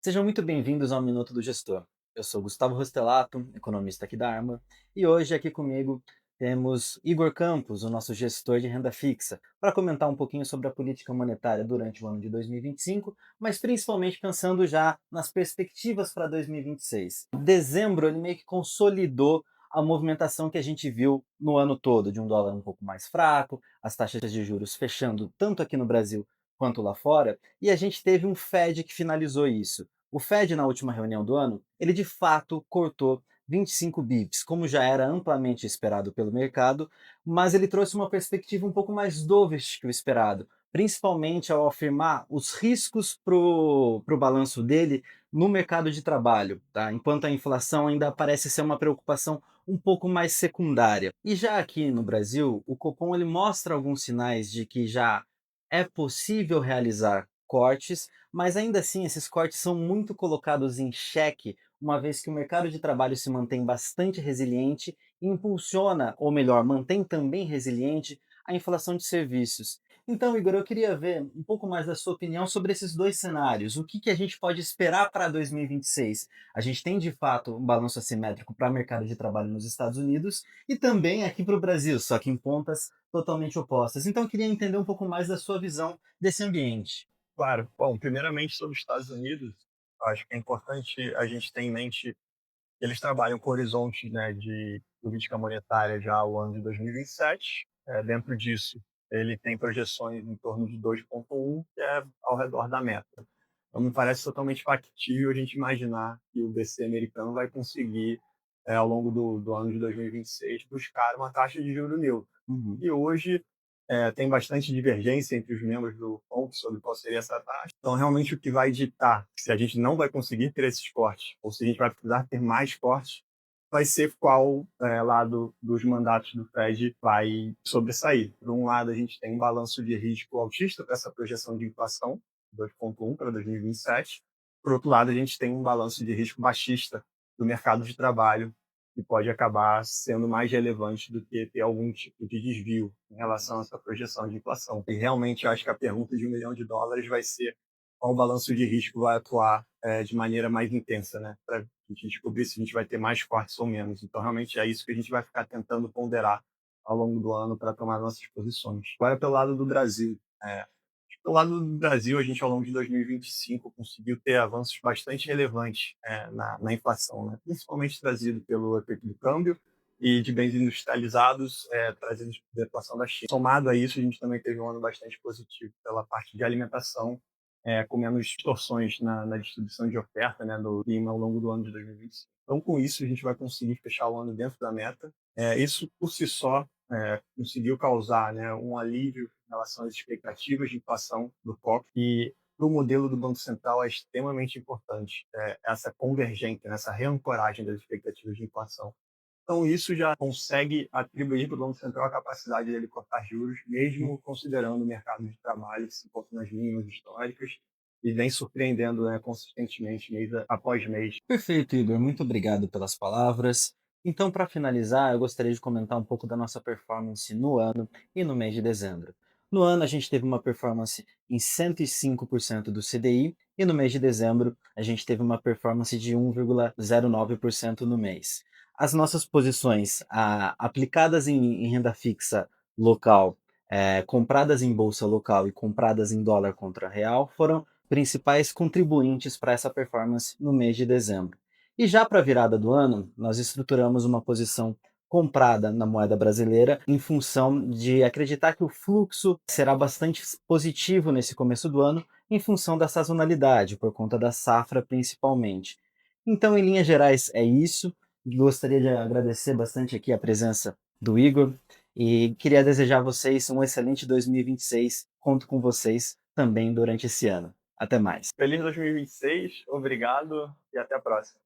Sejam muito bem-vindos ao Minuto do Gestor. Eu sou Gustavo Rostelato, economista aqui da Arma, e hoje aqui comigo temos Igor Campos, o nosso gestor de renda fixa, para comentar um pouquinho sobre a política monetária durante o ano de 2025, mas principalmente pensando já nas perspectivas para 2026. Dezembro ele meio que consolidou a movimentação que a gente viu no ano todo, de um dólar um pouco mais fraco, as taxas de juros fechando tanto aqui no Brasil quanto lá fora, e a gente teve um Fed que finalizou isso. O Fed, na última reunião do ano, ele de fato cortou 25 bips, como já era amplamente esperado pelo mercado, mas ele trouxe uma perspectiva um pouco mais dovish que o esperado, principalmente ao afirmar os riscos para o balanço dele no mercado de trabalho, tá? Enquanto a inflação ainda parece ser uma preocupação um pouco mais secundária. E já aqui no Brasil, o Copom ele mostra alguns sinais de que já é possível realizar cortes, mas ainda assim esses cortes são muito colocados em xeque, uma vez que o mercado de trabalho se mantém bastante resiliente e impulsiona, ou melhor, mantém também resiliente a inflação de serviços. Então, Igor, eu queria ver um pouco mais da sua opinião sobre esses dois cenários. O que a gente pode esperar para 2026? A gente tem de fato um balanço assimétrico para o mercado de trabalho nos Estados Unidos e também aqui para o Brasil, só que em pontas totalmente opostas. Então, eu queria entender um pouco mais da sua visão desse ambiente. Claro. Bom, primeiramente sobre os Estados Unidos, acho que é importante a gente ter em mente que eles trabalham com horizontes, né, de política monetária já ao ano de 2027. Dentro disso, ele tem projeções em torno de 2,1, que é ao redor da meta. Então, me parece totalmente factível a gente imaginar que o BC americano vai conseguir, ao longo do ano de 2026, buscar uma taxa de juro neutra. Uhum. E hoje tem bastante divergência entre os membros do FONC sobre qual seria essa taxa. Então, realmente, o que vai ditar se a gente não vai conseguir ter esses cortes, ou se a gente vai precisar ter mais cortes, vai ser qual lado dos mandatos do Fed vai sobressair. Por um lado, a gente tem um balanço de risco altista para essa projeção de inflação, 2,1 para 2027. Por outro lado, a gente tem um balanço de risco baixista do mercado de trabalho, que pode acabar sendo mais relevante do que ter algum tipo de desvio em relação a essa projeção de inflação. E realmente acho que a pergunta de US$ 1 milhão vai ser qual balanço de risco vai atuar de maneira mais intensa, né? Para a gente descobrir se a gente vai ter mais cortes ou menos. Então, realmente é isso que a gente vai ficar tentando ponderar ao longo do ano para tomar nossas posições. Agora, pelo lado do Brasil. Pelo lado do Brasil, a gente, ao longo de 2025, conseguiu ter avanços bastante relevantes na inflação, né? Principalmente trazido pelo efeito do câmbio e de bens industrializados trazidos pela inflação da China. Somado a isso, a gente também teve um ano bastante positivo pela parte de alimentação, com menos distorções na distribuição de oferta, né, do clima ao longo do ano de 2025. Então, com isso, a gente vai conseguir fechar o ano dentro da meta. Isso, por si só, conseguiu causar, né, um alívio em relação às expectativas de inflação do FOC, e para o modelo do Banco Central é extremamente importante essa convergência, né, essa reancoragem das expectativas de inflação. Então, isso já consegue atribuir para o Banco Central a capacidade dele cortar juros, mesmo considerando o mercado de trabalho que se encontra nas mínimas históricas e vem surpreendendo, né, consistentemente, mês após mês. Perfeito, Igor. Muito obrigado pelas palavras. Então, para finalizar, eu gostaria de comentar um pouco da nossa performance no ano e no mês de dezembro. No ano, a gente teve uma performance em 105% do CDI e no mês de dezembro, a gente teve uma performance de 1,09% no mês. As nossas posições aplicadas em renda fixa local, compradas em bolsa local e compradas em dólar contra real, foram principais contribuintes para essa performance no mês de dezembro. E já para a virada do ano, nós estruturamos uma posição comprada na moeda brasileira em função de acreditar que o fluxo será bastante positivo nesse começo do ano, em função da sazonalidade, por conta da safra principalmente. Então, em linhas gerais, é isso. Gostaria de agradecer bastante aqui a presença do Igor e queria desejar a vocês um excelente 2026. Conto com vocês também durante esse ano. Até mais. Feliz 2026, obrigado e até a próxima.